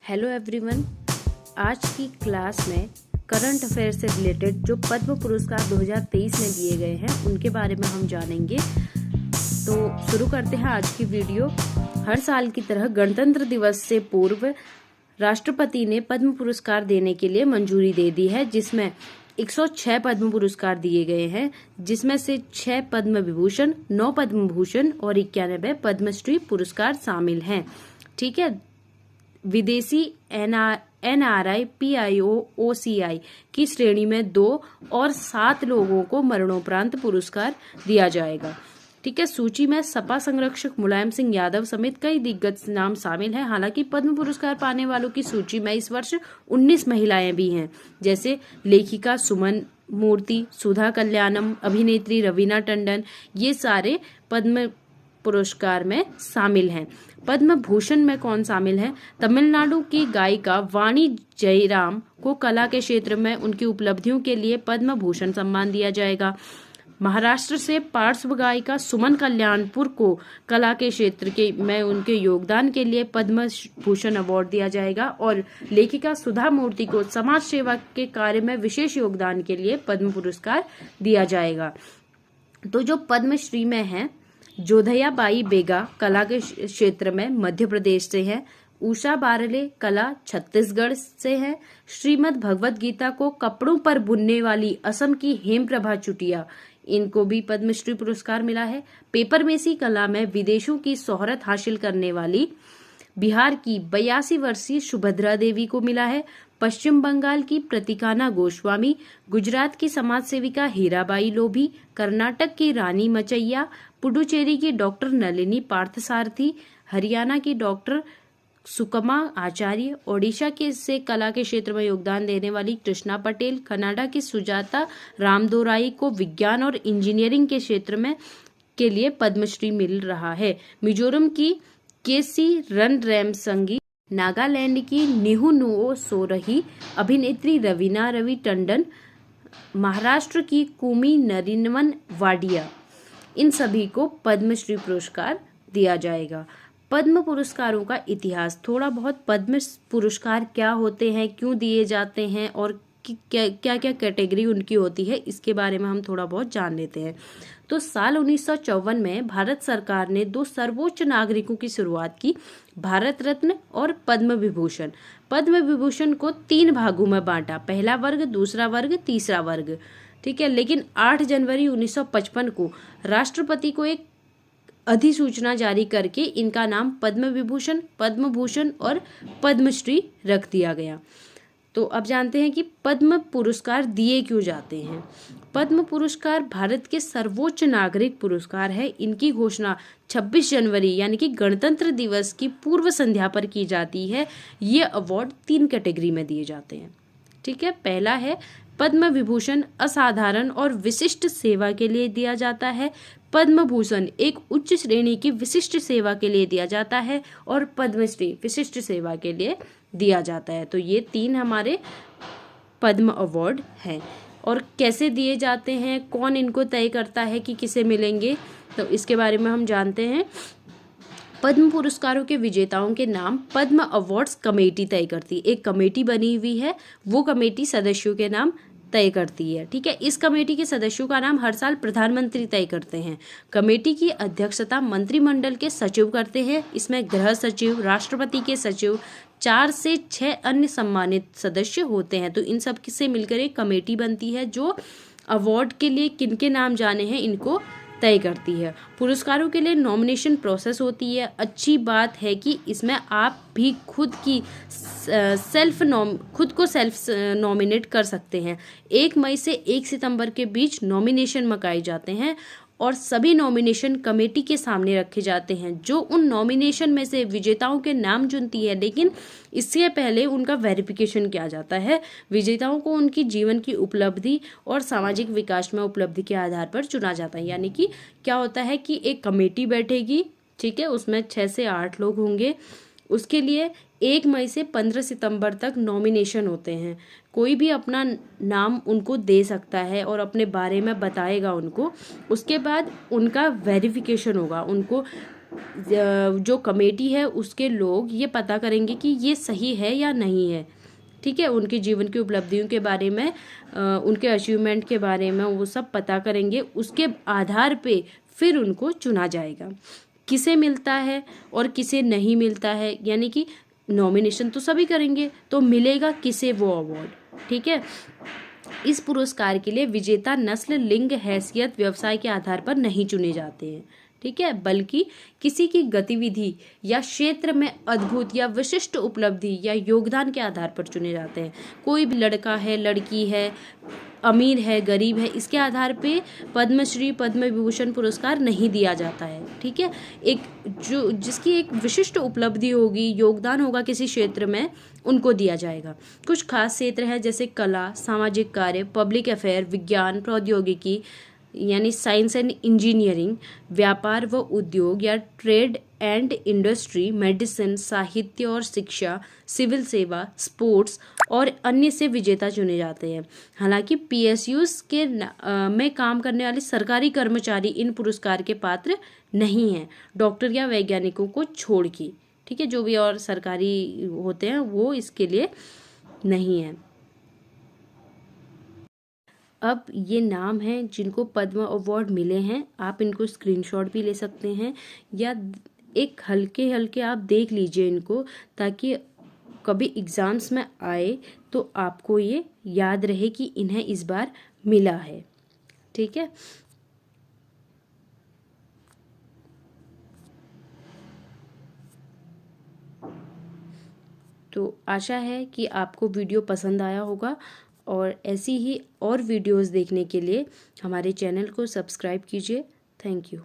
Hello everyone. आज की class में करंट अफेयर से रिलेटेड जो पद्म पुरस्कार 2023 में दिए गए हैं उनके बारे में हम जानेंगे। तो शुरू करते हैं आज की वीडियो। हर साल की तरह गणतंत्र दिवस से पूर्व राष्ट्रपति ने पद्म पुरस्कार देने के लिए मंजूरी दे दी है, जिसमें 106 पद्म पुरस्कार दिए गए हैं, जिसमें से 6 पद्म विभूषण, 9 पद्म भूषण और 91 पद्मश्री पुरस्कार शामिल हैं। ठीक है। विदेशी NRI PIO OCI की श्रेणी में 2 और 7 लोगों को मरणोपरांत पुरस्कार दिया जाएगा। ठीक है। सूची में सपा संरक्षक मुलायम सिंह यादव समेत कई दिग्गज नाम शामिल हैं। हालांकि पद्म पुरस्कार पाने वालों की सूची में इस वर्ष 19 महिलाएं भी हैं, जैसे लेखिका सुमन मूर्ति, सुधा कल्याणम, अभिनेत्री रवीना टंडन, ये सारे पद्म पुरस्कार में शामिल हैं। पद्म भूषण में कौन शामिल है? तमिलनाडु की गायिका वाणी जयराम को कला के क्षेत्र में उनकी उपलब्धियों के लिए पद्म भूषण सम्मान दिया जाएगा। महाराष्ट्र से पार्श्व गायिका सुमन कल्याणपुर को कला के क्षेत्र में उनके योगदान के लिए पद्म भूषण अवार्ड दिया जाएगा और लेखिका सुधा मूर्ति को समाज सेवा के कार्य में विशेष योगदान के लिए पद्म पुरस्कार दिया जाएगा। तो जो पद्मश्री में है, जोधयाबाई बेगा कला के क्षेत्र में मध्य प्रदेश से है, उषा बारले कला छत्तीसगढ़ से है, श्रीमद् भगवत गीता को कपड़ों पर बुनने वाली असम की हेमप्रभा चुटिया, इनको भी पद्मश्री पुरस्कार मिला है। पेपर मेसी कला में विदेशों की शोहरत हासिल करने वाली बिहार की 82 वर्षीय सुभद्रा देवी को मिला है। पश्चिम बंगाल की प्रतिकाना गोस्वामी, गुजरात की समाज सेविका हीराबाई लोभी, कर्नाटक की रानी मचैया, पुडुचेरी की डॉक्टर नलिनी पार्थसारथी, हरियाणा की डॉक्टर सुकमा आचार्य, ओडिशा के से कला के क्षेत्र में योगदान देने वाली कृष्णा पटेल, कनाडा की सुजाता रामदोराई को विज्ञान और इंजीनियरिंग के क्षेत्र में के लिए पद्मश्री मिल रहा है। मिजोरम की केसी रणरेमसंगी, नागालैंड की निहुनुओ सोरही, अभिनेत्री रवीना रवि टंडन, महाराष्ट्र की कुमी नरिनवन वाडिया, इन सभी को पद्मश्री पुरस्कार दिया जाएगा। पद्म पुरस्कारों का इतिहास थोड़ा बहुत, पद्म पुरस्कार क्या होते हैं, क्यों दिए जाते हैं और क्या क्या कैटेगरी उनकी होती है, इसके बारे में हम थोड़ा बहुत जान लेते हैं। तो साल 1954 में भारत सरकार ने 2 सर्वोच्च नागरिकों की शुरुआत की, भारत रत्न और पद्म विभूषण। पद्म विभूषण को 3 भागों में बांटा, पहला वर्ग, दूसरा वर्ग, तीसरा वर्ग। ठीक है। लेकिन 8 जनवरी 1955 को राष्ट्रपति को एक अधिसूचना जारी करके इनका नाम पद्म विभूषण, पद्म भूषण और पद्मश्री रख दिया गया। तो अब जानते हैं कि पद्म पुरस्कार दिए क्यों जाते हैं। पद्म पुरस्कार भारत के सर्वोच्च नागरिक पुरस्कार है। इनकी घोषणा 26 जनवरी यानी कि गणतंत्र दिवस की पूर्व संध्या पर की जाती है। ये अवार्ड 3 कैटेगरी में दिए जाते हैं। ठीक है। पहला है पद्म विभूषण, असाधारण और विशिष्ट सेवा के लिए दिया जाता है। पद्म भूषण एक उच्च श्रेणी की विशिष्ट सेवा के लिए दिया जाता है और पद्मश्री विशिष्ट सेवा के लिए दिया जाता है। तो ये 3 हमारे पद्म अवार्ड हैं। और कैसे दिए जाते हैं, कौन इनको तय करता है कि किसे मिलेंगे, तो इसके बारे में हम जानते हैं। पद्म पुरस्कारों के विजेताओं के नाम पद्म अवार्ड्स कमेटी तय करती है। एक कमेटी बनी हुई है, वो कमेटी सदस्यों के नाम तय करती है। ठीक है। इस कमेटी के सदस्यों का नाम हर साल प्रधानमंत्री तय करते हैं। कमेटी की अध्यक्षता मंत्रिमंडल के सचिव करते हैं। इसमें गृह सचिव, राष्ट्रपति के सचिव, 4 से 6 अन्य सम्मानित सदस्य होते हैं। तो इन सब से मिलकर एक कमेटी बनती है जो अवार्ड के लिए किनके नाम जाने हैं इनको तय करती है। पुरस्कारों के लिए नॉमिनेशन प्रोसेस होती है। अच्छी बात है कि इसमें आप भी खुद को सेल्फ नॉमिनेट कर सकते हैं। 1 मई से 1 सितंबर के बीच नॉमिनेशन मंगाए जाते हैं और सभी नॉमिनेशन कमेटी के सामने रखे जाते हैं, जो उन नॉमिनेशन में से विजेताओं के नाम चुनती है। लेकिन इससे पहले उनका वेरिफिकेशन किया जाता है। विजेताओं को उनकी जीवन की उपलब्धि और सामाजिक विकास में उपलब्धि के आधार पर चुना जाता है। यानी कि क्या होता है कि एक कमेटी बैठेगी, ठीक है, उसमें 6 से 8 लोग होंगे। उसके लिए 1 मई से 15 सितंबर तक नॉमिनेशन होते हैं। कोई भी अपना नाम उनको दे सकता है और अपने बारे में बताएगा उनको। उसके बाद उनका वेरिफिकेशन होगा, उनको जो कमेटी है उसके लोग ये पता करेंगे कि ये सही है या नहीं है, ठीक है। उनके जीवन की उपलब्धियों के बारे में, उनके अचीवमेंट के बारे में वो सब पता करेंगे। उसके आधार पे फिर उनको चुना जाएगा। किसे मिलता है और किसे नहीं मिलता है, यानी कि नॉमिनेशन तो सभी करेंगे, तो मिलेगा किसे वो अवार्ड, ठीक है। इस पुरस्कार के लिए विजेता नस्ल, लिंग, हैसियत, व्यवसाय के आधार पर नहीं चुने जाते हैं, ठीक है, बल्कि किसी की गतिविधि या क्षेत्र में अद्भुत या विशिष्ट उपलब्धि या योगदान के आधार पर चुने जाते हैं। कोई भी लड़का है, लड़की है, अमीर है, गरीब है, इसके आधार पे पद्मश्री, पद्म विभूषण पुरस्कार नहीं दिया जाता है, ठीक है। एक जो जिसकी एक विशिष्ट उपलब्धि होगी, योगदान होगा किसी क्षेत्र में, उनको दिया जाएगा। कुछ खास क्षेत्र है जैसे कला, सामाजिक कार्य, पब्लिक अफेयर, विज्ञान, प्रौद्योगिकी यानी साइंस एंड इंजीनियरिंग, व्यापार व उद्योग या ट्रेड एंड इंडस्ट्री, मेडिसिन, साहित्य और शिक्षा, सिविल सेवा, स्पोर्ट्स और अन्य से विजेता चुने जाते हैं। हालांकि पीएसयूज के में काम करने वाले सरकारी कर्मचारी इन पुरस्कार के पात्र नहीं हैं, डॉक्टर या वैज्ञानिकों को छोड़ के, ठीक है। जो भी और सरकारी होते हैं वो इसके लिए नहीं है। अब ये नाम हैं जिनको पद्म अवार्ड मिले हैं, आप इनको स्क्रीनशॉट भी ले सकते हैं या एक हल्के हल्के आप देख लीजिए इनको, ताकि कभी एग्ज़ाम्स में आए तो आपको ये याद रहे कि इन्हें इस बार मिला है, ठीक है। तो आशा है कि आपको वीडियो पसंद आया होगा और ऐसी ही और वीडियोस देखने के लिए हमारे चैनल को सब्सक्राइब कीजिए। Thank you.